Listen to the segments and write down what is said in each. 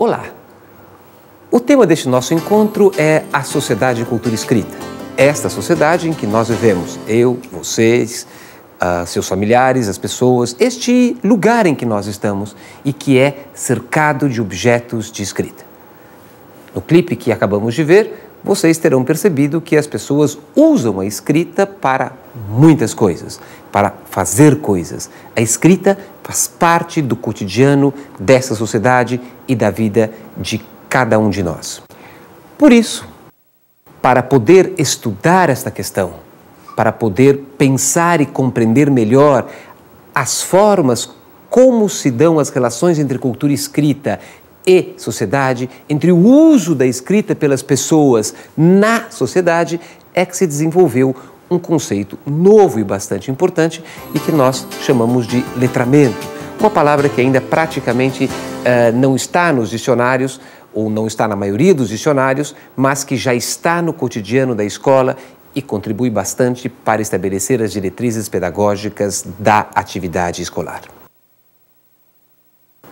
Olá! O tema deste nosso encontro é a sociedade e cultura escrita. Esta sociedade em que nós vivemos, eu, vocês, seus familiares, as pessoas, este lugar em que nós estamos e que é cercado de objetos de escrita. No clipe que acabamos de ver, vocês terão percebido que as pessoas usam a escrita para muitas coisas, para fazer coisas. A escrita faz parte do cotidiano dessa sociedade e da vida de cada um de nós. Por isso, para poder estudar esta questão, para poder pensar e compreender melhor as formas como se dão as relações entre cultura escrita e sociedade, entre o uso da escrita pelas pessoas na sociedade, é que se desenvolveu um conceito novo e bastante importante e que nós chamamos de letramento. Uma palavra que ainda praticamente não está nos dicionários, ou não está na maioria dos dicionários, mas que já está no cotidiano da escola e contribui bastante para estabelecer as diretrizes pedagógicas da atividade escolar.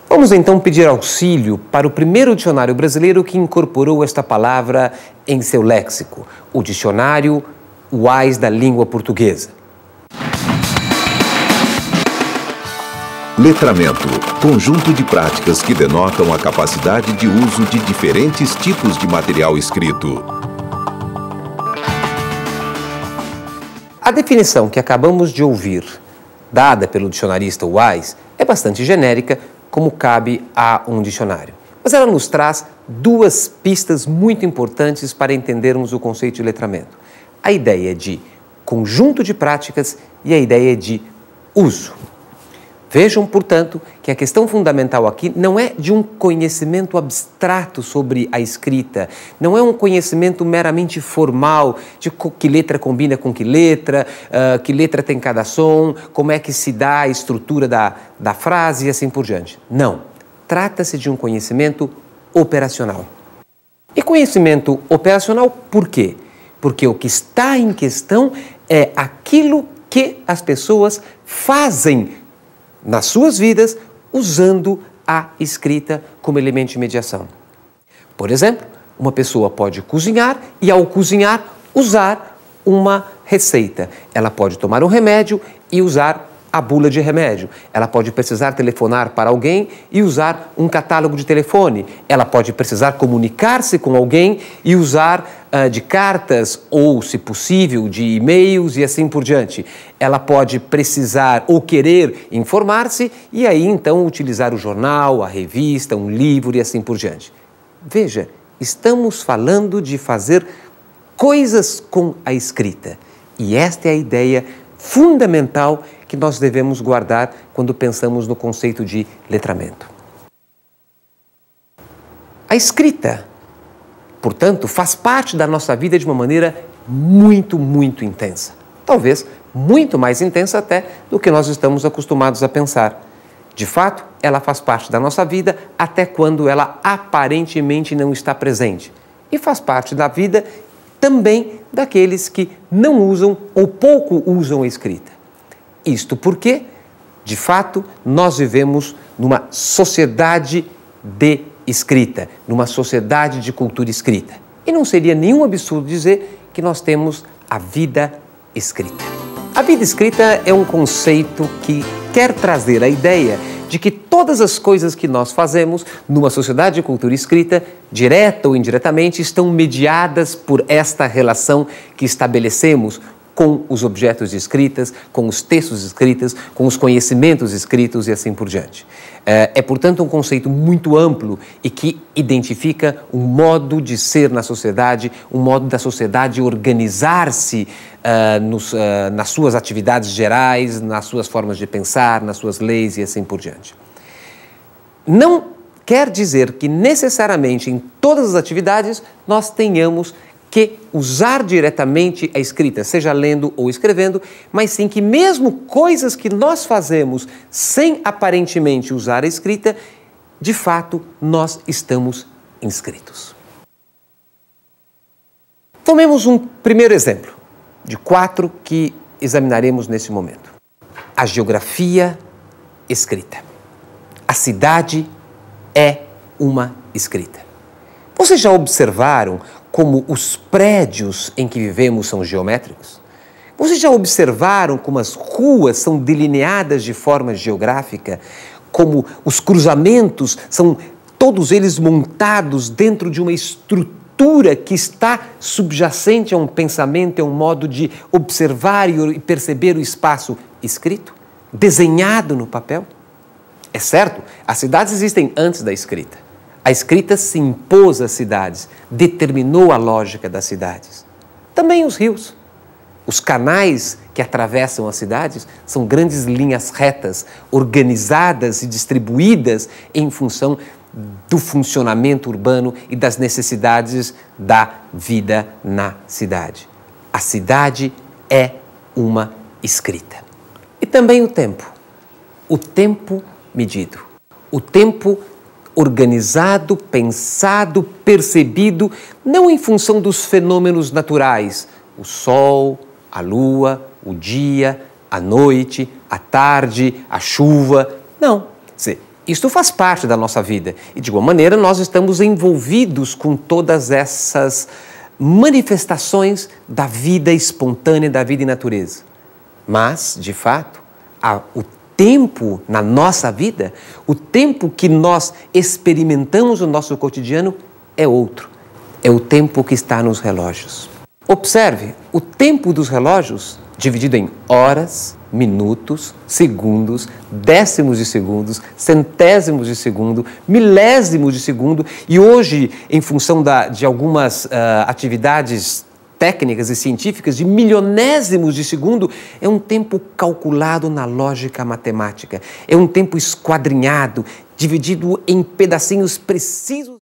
Vamos então pedir auxílio para o primeiro dicionário brasileiro que incorporou esta palavra em seu léxico, o Dicionário Wise da Língua Portuguesa. Letramento, conjunto de práticas que denotam a capacidade de uso de diferentes tipos de material escrito. A definição que acabamos de ouvir, dada pelo dicionarista Wise, é bastante genérica, como cabe a um dicionário. Mas ela nos traz duas pistas muito importantes para entendermos o conceito de letramento. A ideia de conjunto de práticas e a ideia de uso. Vejam, portanto, que a questão fundamental aqui não é de um conhecimento abstrato sobre a escrita, não é um conhecimento meramente formal de que letra combina com que letra tem cada som, como é que se dá a estrutura da frase e assim por diante. Não. Trata-se de um conhecimento operacional. E conhecimento operacional por quê? Porque o que está em questão é aquilo que as pessoas fazem nas suas vidas, usando a escrita como elemento de mediação. Por exemplo, uma pessoa pode cozinhar e, ao cozinhar, usar uma receita. Ela pode tomar um remédio e usar a bula de remédio. Ela pode precisar telefonar para alguém e usar um catálogo de telefone. Ela pode precisar comunicar-se com alguém e usar de cartas ou, se possível, de e-mails e assim por diante. Ela pode precisar ou querer informar-se e aí então utilizar o jornal, a revista, um livro e assim por diante. Veja, estamos falando de fazer coisas com a escrita e esta é a ideia fundamental que nós devemos guardar quando pensamos no conceito de letramento. A escrita, portanto, faz parte da nossa vida de uma maneira muito, muito intensa. Talvez muito mais intensa até do que nós estamos acostumados a pensar. De fato, ela faz parte da nossa vida até quando ela aparentemente não está presente. E faz parte da vida também daqueles que não usam ou pouco usam a escrita. Isto porque, de fato, nós vivemos numa sociedade de escrita, numa sociedade de cultura escrita. E não seria nenhum absurdo dizer que nós temos a vida escrita. A vida escrita é um conceito que quer trazer a ideia de que todas as coisas que nós fazemos numa sociedade de cultura escrita, direta ou indiretamente, estão mediadas por esta relação que estabelecemos com os objetos escritos, com os textos escritos, com os conhecimentos escritos e assim por diante. É, portanto, um conceito muito amplo e que identifica um modo de ser na sociedade, um modo da sociedade organizar-se nas suas atividades gerais, nas suas formas de pensar, nas suas leis e assim por diante. Não quer dizer que necessariamente em todas as atividades nós tenhamos que usar diretamente a escrita, seja lendo ou escrevendo, mas sim que mesmo coisas que nós fazemos sem aparentemente usar a escrita, de fato nós estamos inscritos. Tomemos um primeiro exemplo, de 4 que examinaremos nesse momento. A geografia escrita. A cidade é uma escrita. Vocês já observaram como os prédios em que vivemos são geométricos? Vocês já observaram como as ruas são delineadas de forma geográfica? Como os cruzamentos são todos eles montados dentro de uma estrutura que está subjacente a um pensamento, a um modo de observar e perceber o espaço escrito, desenhado no papel? É certo, as cidades existem antes da escrita. A escrita se impôs às cidades, determinou a lógica das cidades. Também os rios. Os canais que atravessam as cidades são grandes linhas retas, organizadas e distribuídas em função do funcionamento urbano e das necessidades da vida na cidade. A cidade é uma escrita. E também o tempo medido, o tempo organizado, pensado, percebido, não em função dos fenômenos naturais, o sol, a lua, o dia, a noite, a tarde, a chuva. Não. Isto faz parte da nossa vida e, de alguma maneira, nós estamos envolvidos com todas essas manifestações da vida espontânea, da vida em natureza. Mas, de fato, o tempo na nossa vida, o tempo que nós experimentamos no nosso cotidiano é outro. É o tempo que está nos relógios. Observe, o tempo dos relógios, dividido em horas, minutos, segundos, décimos de segundos, centésimos de segundo, milésimos de segundo, e hoje, em função de algumas atividades técnicas e científicas, de milionésimos de segundo, é um tempo calculado na lógica matemática, é um tempo esquadrinhado, dividido em pedacinhos precisos.